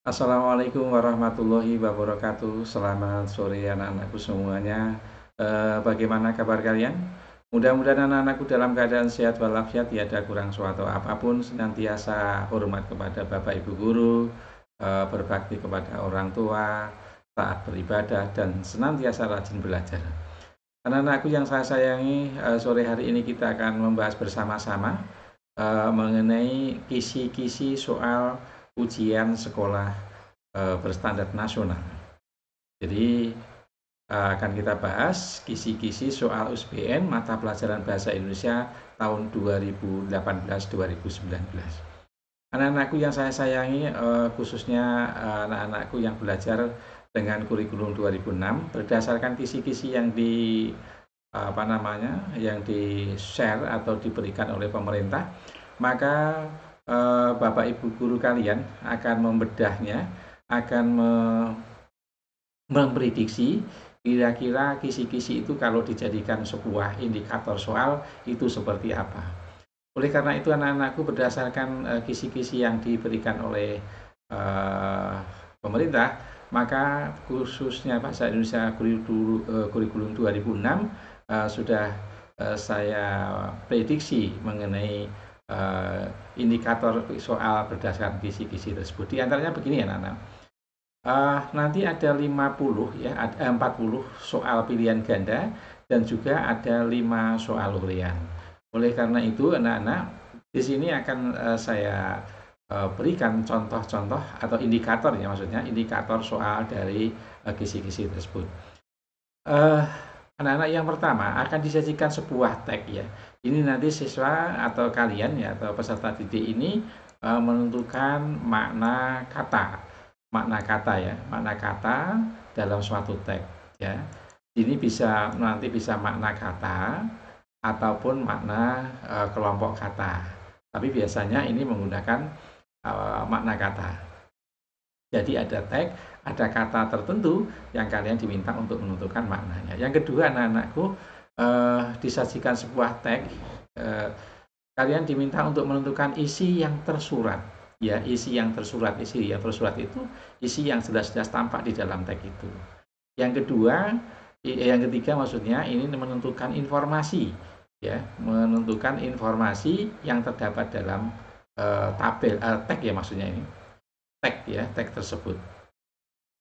Assalamualaikum warahmatullahi wabarakatuh. Selamat sore anak-anakku semuanya. Bagaimana kabar kalian? Mudah-mudahan anak-anakku dalam keadaan sehat walafiat, tiada kurang suatu apapun, senantiasa hormat kepada Bapak Ibu guru, berbakti kepada orang tua, taat beribadah, dan senantiasa rajin belajar. Anak-anakku yang saya sayangi, sore hari ini kita akan membahas bersama-sama mengenai kisi-kisi soal ujian sekolah berstandar nasional. Jadi akan kita bahas kisi-kisi soal USBN mata pelajaran Bahasa Indonesia tahun 2018-2019. Anak-anakku yang saya sayangi, khususnya anak-anakku yang belajar dengan kurikulum 2006 berdasarkan kisi-kisi yang yang di-share atau diberikan oleh pemerintah, maka Bapak Ibu guru kalian akan membedahnya, akan memprediksi kira-kira kisi-kisi itu kalau dijadikan sebuah indikator soal itu seperti apa. Oleh karena itu anak-anakku berdasarkan kisi-kisi yang diberikan oleh pemerintah, maka khususnya Bahasa Indonesia kurikulum 2006 sudah saya prediksi mengenai indikator soal berdasarkan kisi-kisi tersebut. Di antaranya begini ya anak-anak. Nanti ada 50 ya, ada 40 soal pilihan ganda dan juga ada 5 soal huraian. Oleh karena itu anak-anak, di sini akan saya berikan contoh-contoh atau indikator ya, maksudnya indikator soal dari kisi-kisi tersebut. Anak-anak yang pertama akan disajikan sebuah tag ya. Ini nanti siswa atau kalian ya atau peserta didik ini menentukan makna kata ya, makna kata dalam suatu tag ya. Ini nanti bisa makna kata ataupun makna kelompok kata. Tapi biasanya ini menggunakan makna kata. Jadi ada tag, ada kata tertentu yang kalian diminta untuk menentukan maknanya. Yang kedua anak-anakku, disajikan sebuah tag, kalian diminta untuk menentukan isi yang tersurat. Ya, isi yang tersurat itu isi yang jelas-jelas tampak di dalam tag itu. Yang ketiga maksudnya ini menentukan informasi, ya, menentukan informasi yang terdapat dalam tabel tag ya maksudnya ini tag tersebut.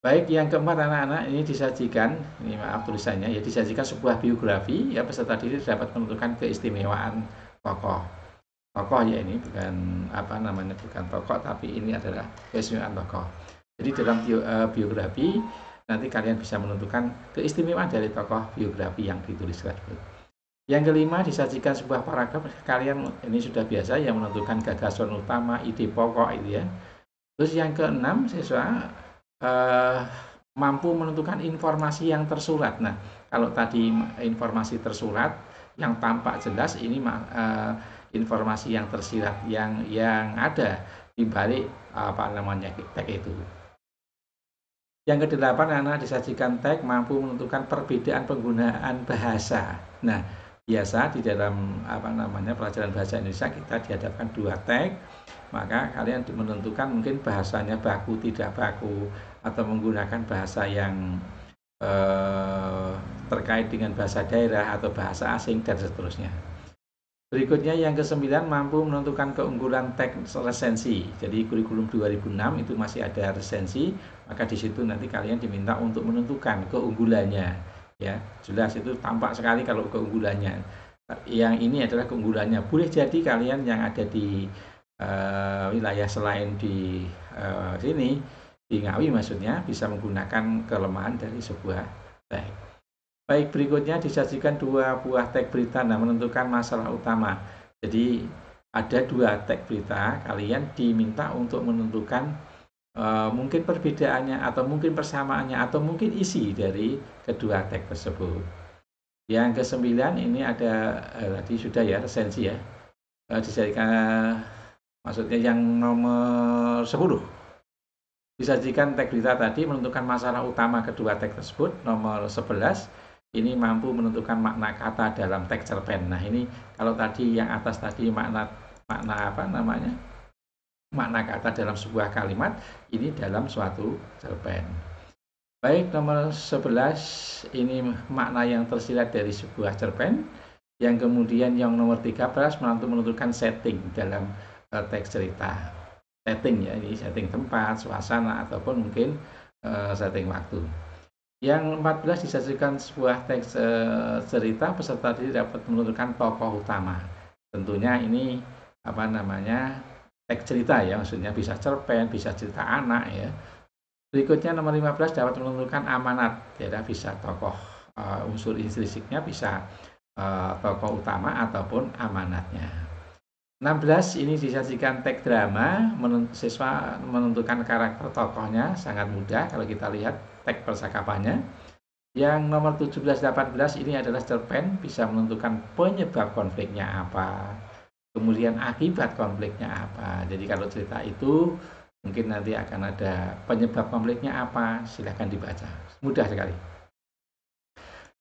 Baik, yang keempat anak-anak ini disajikan, ini maaf tulisannya ya, disajikan sebuah biografi ya, peserta didik dapat menentukan keistimewaan tokoh. Tokoh ya, ini bukan tokoh tapi ini adalah keistimewaan tokoh. Jadi dalam biografi nanti kalian bisa menentukan keistimewaan dari tokoh biografi yang ditulis tersebut. Yang kelima disajikan sebuah paragraf, kalian ini sudah biasa yang menentukan gagasan utama, ide pokok itu ya. Terus yang keenam, siswa mampu menentukan informasi yang tersurat. Nah, kalau tadi informasi tersurat yang tampak jelas, ini informasi yang tersirat yang ada di balik tag itu. Yang kedelapan, anak disajikan tag mampu menentukan perbedaan penggunaan bahasa. Nah, biasa di dalam pelajaran bahasa Indonesia kita dihadapkan dua tag, maka kalian menentukan mungkin bahasanya baku tidak baku atau menggunakan bahasa yang terkait dengan bahasa daerah atau bahasa asing dan seterusnya. Berikutnya yang ke-9, mampu menentukan keunggulan tag resensi. Jadi kurikulum 2006 itu masih ada resensi, maka di situ nanti kalian diminta untuk menentukan keunggulannya. Ya, jelas itu tampak sekali kalau keunggulannya. Yang ini adalah keunggulannya. Boleh jadi kalian yang ada di wilayah selain di sini, di Ngawi maksudnya, bisa menggunakan kelemahan dari sebuah tag. Baik, berikutnya disajikan dua buah tag berita, menentukan masalah utama. Jadi ada dua tag berita, kalian diminta untuk menentukan mungkin perbedaannya atau mungkin persamaannya atau mungkin isi dari kedua tag tersebut. Yang ke-9 ini ada tadi sudah ya resensi ya, disajikan maksudnya yang nomor 10. Disajikan tag berita tadi menentukan masalah utama kedua tag tersebut. Nomor 11 ini mampu menentukan makna kata dalam teks cerpen. Nah, ini kalau tadi yang atas tadi makna makna kata dalam sebuah kalimat ini dalam suatu cerpen. Baik, nomor 11 ini makna yang tersirat dari sebuah cerpen. Yang kemudian yang nomor 13 menentukan setting dalam teks cerita. Setting ya, ini setting tempat, suasana, ataupun mungkin setting waktu. Yang 14 disajikan sebuah teks cerita, peserta didik dapat menentukan tokoh utama. Tentunya ini teks cerita ya, maksudnya bisa cerpen, bisa cerita anak ya. Berikutnya nomor 15 dapat menentukan amanat, ya bisa tokoh unsur intrinsiknya bisa tokoh utama ataupun amanatnya. 16 ini disajikan teks drama, siswa menentukan karakter tokohnya, sangat mudah kalau kita lihat teks percakapannya. Yang nomor 17-18 ini adalah cerpen, bisa menentukan penyebab konfliknya apa, kemudian akibat konfliknya apa. Jadi kalau cerita itu mungkin nanti akan ada penyebab konfliknya apa, silahkan dibaca, mudah sekali.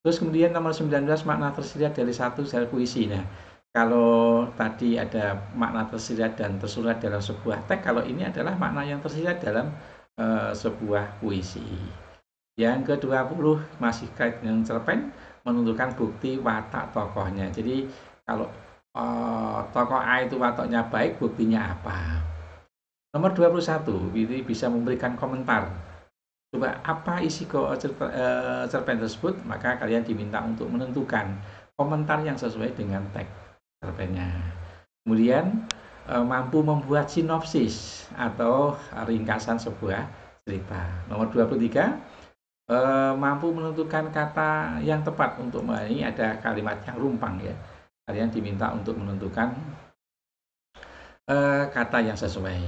Terus kemudian nomor 19 makna tersirat dari satu sel puisi. Nah, kalau tadi ada makna tersirat dan tersurat dalam sebuah teks, kalau ini adalah makna yang tersirat dalam sebuah puisi. Yang ke-20 masih kait dengan cerpen, menentukan bukti watak tokohnya. Jadi kalau tokoh A itu wataknya baik, buktinya apa? Nomor 21, ini bisa memberikan komentar. Coba apa isi cerpen tersebut, maka kalian diminta untuk menentukan komentar yang sesuai dengan teks cerpennya. Kemudian mampu membuat sinopsis atau ringkasan sebuah cerita. Nomor 23, mampu menentukan kata yang tepat untuk ini ada kalimat yang rumpang ya. Kalian diminta untuk menentukan kata yang sesuai.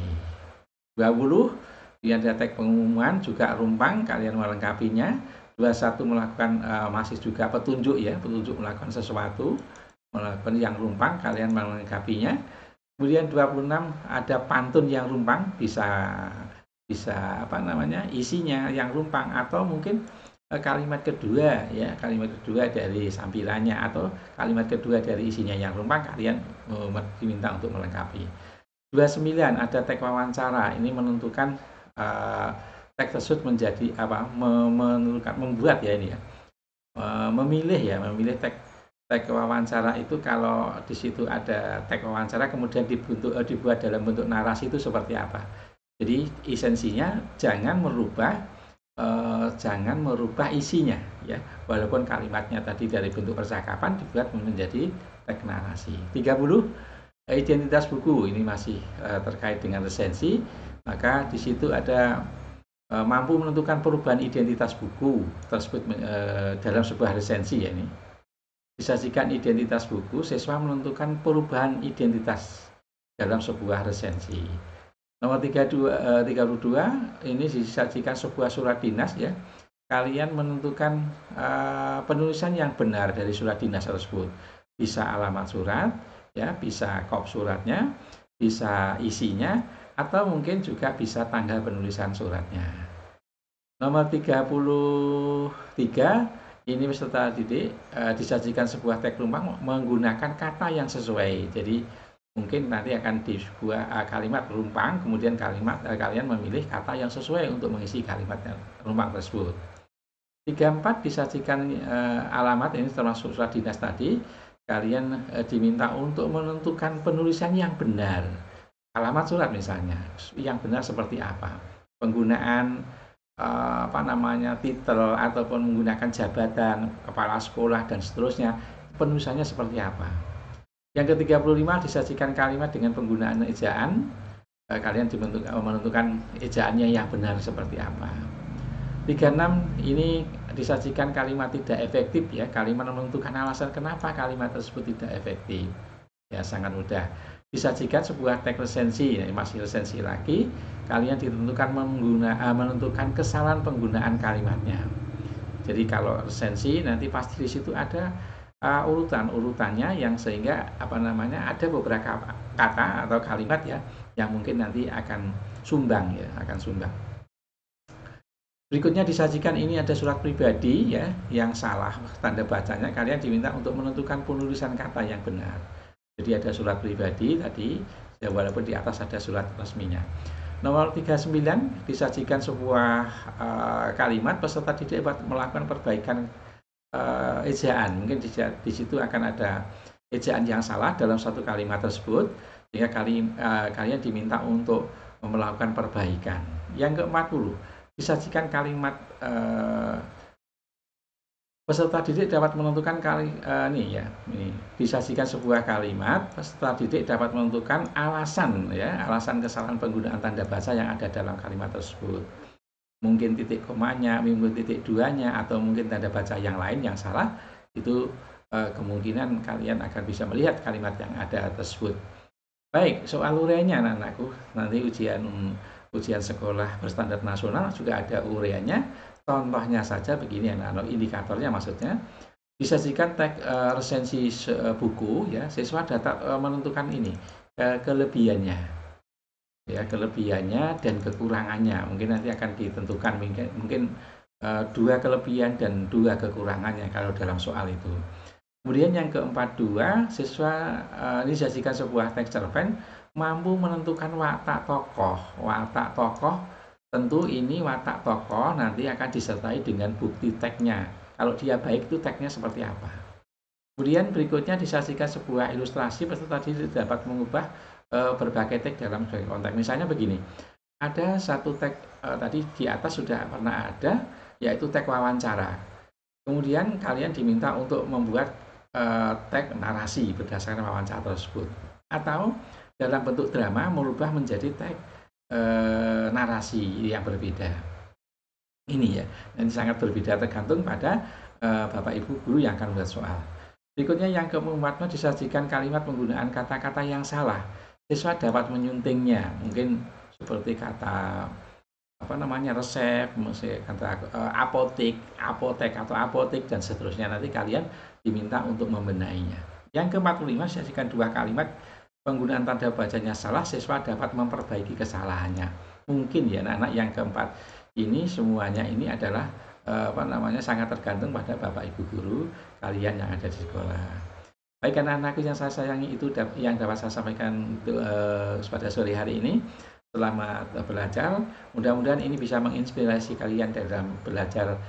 20 di ada teks pengumuman juga rumpang, kalian melengkapinya. 21 melakukan masih juga petunjuk ya, petunjuk melakukan sesuatu, melakukan yang rumpang, kalian melengkapinya. Kemudian 26 ada pantun yang rumpang, bisa isinya yang rumpang, atau mungkin kalimat kedua ya, kalimat kedua dari sampilannya atau kalimat kedua dari isinya yang rumpang, kalian diminta untuk melengkapi. 29 ada teks wawancara, ini menentukan teks tersebut menjadi membuat ya ini ya, memilih teks wawancara itu. Kalau di situ ada teks wawancara kemudian dibuat dalam bentuk narasi itu seperti apa. Jadi esensinya jangan merubah isinya ya, walaupun kalimatnya tadi dari bentuk percakapan dibuat menjadi teks narasi. 30 identitas buku, ini masih terkait dengan resensi, maka di situ ada mampu menentukan perubahan identitas buku tersebut dalam sebuah resensi ya. Ini disajikan identitas buku, siswa menentukan perubahan identitas dalam sebuah resensi. Nomor 32 ini disajikan sebuah surat dinas ya, kalian menentukan penulisan yang benar dari surat dinas tersebut, bisa alamat surat ya, bisa kop suratnya, bisa isinya, atau mungkin juga bisa tanggal penulisan suratnya. Nomor 33 ini peserta didik disajikan sebuah teks rumpang menggunakan kata yang sesuai. Jadi mungkin nanti akan di sebuah kalimat rumpang, kemudian kalian memilih kata yang sesuai untuk mengisi kalimat rumpang tersebut. 34 disajikan alamat, ini termasuk surat dinas tadi. Kalian diminta untuk menentukan penulisan yang benar. Alamat surat misalnya, yang benar seperti apa? Penggunaan titel ataupun menggunakan jabatan, kepala sekolah dan seterusnya, penulisannya seperti apa? Yang ke-35 disajikan kalimat dengan penggunaan ejaan. Kalian menentukan ejaannya yang benar seperti apa. 36 ini disajikan kalimat tidak efektif ya, kalimat menentukan alasan kenapa kalimat tersebut tidak efektif. Ya sangat mudah. Disajikan sebuah teks resensi, ini masih resensi lagi, kalian ditentukan menentukan kesalahan penggunaan kalimatnya. Jadi kalau resensi nanti pasti di situ ada urutannya yang sehingga ada beberapa kata atau kalimat ya yang mungkin nanti akan sumbang. Berikutnya disajikan ini ada surat pribadi ya, yang salah tanda bacanya, kalian diminta untuk menentukan penulisan kata yang benar. Jadi ada surat pribadi tadi, ya walaupun di atas ada surat resminya. Nomor 39, disajikan sebuah kalimat peserta didik dapat melakukan perbaikan ejaan. Mungkin di situ akan ada ejaan yang salah dalam satu kalimat tersebut, sehingga kalian diminta untuk melakukan perbaikan. Yang ke-40, disajikan kalimat peserta didik dapat menentukan disajikan sebuah kalimat, peserta didik dapat menentukan alasan kesalahan penggunaan tanda bahasa yang ada dalam kalimat tersebut. Mungkin titik komanya, mungkin titik duanya, atau mungkin tanda baca yang lain yang salah. Itu kemungkinan kalian akan bisa melihat kalimat yang ada tersebut. Baik, soal uraiannya anak-anakku, nanti ujian sekolah berstandar nasional juga ada uraiannya. Contohnya saja begini anak-anak, indikatornya maksudnya disajikan teks resensi buku ya, siswa dapat menentukan ini kelebihannya dan kekurangannya. Mungkin nanti akan ditentukan mungkin 2 kelebihan dan 2 kekurangannya kalau dalam soal itu. Kemudian yang ke-42, siswa disajikan sebuah teks cerpen mampu menentukan watak tokoh. Watak tokoh, tentu ini watak tokoh nanti akan disertai dengan bukti teksnya. Kalau dia baik itu teksnya seperti apa. Kemudian berikutnya disajikan sebuah ilustrasi, peserta didik dapat mengubah berbagai teks dalam berbagai konteks. Misalnya begini, ada satu teks tadi di atas sudah pernah ada, yaitu teks wawancara. Kemudian kalian diminta untuk membuat teks narasi berdasarkan wawancara tersebut. Atau dalam bentuk drama merubah menjadi teks narasi yang berbeda. Ini ya, dan sangat berbeda tergantung pada Bapak Ibu guru yang akan membuat soal. Berikutnya yang ke-44, disajikan kalimat penggunaan kata-kata yang salah. Siswa dapat menyuntingnya, mungkin seperti kata resep, kata apotek atau apotik dan seterusnya. Nanti kalian diminta untuk membenahinya. Yang ke-45, disajikan 2 kalimat penggunaan tanda bacanya salah, siswa dapat memperbaiki kesalahannya. Mungkin ya anak-anak yang keempat ini semuanya ini adalah sangat tergantung pada Bapak Ibu guru kalian yang ada di sekolah. Baik anak-anakku yang saya sayangi, itu yang dapat saya sampaikan pada sore hari ini. Selamat belajar. Mudah-mudahan ini bisa menginspirasi kalian dalam belajar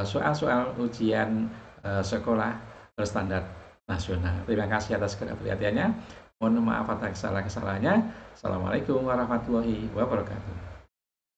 soal-soal ujian sekolah berstandar nasional. Terima kasih atas perhatiannya. Mohon maaf atas kesalahan-kesalahannya. Assalamualaikum warahmatullahi wabarakatuh.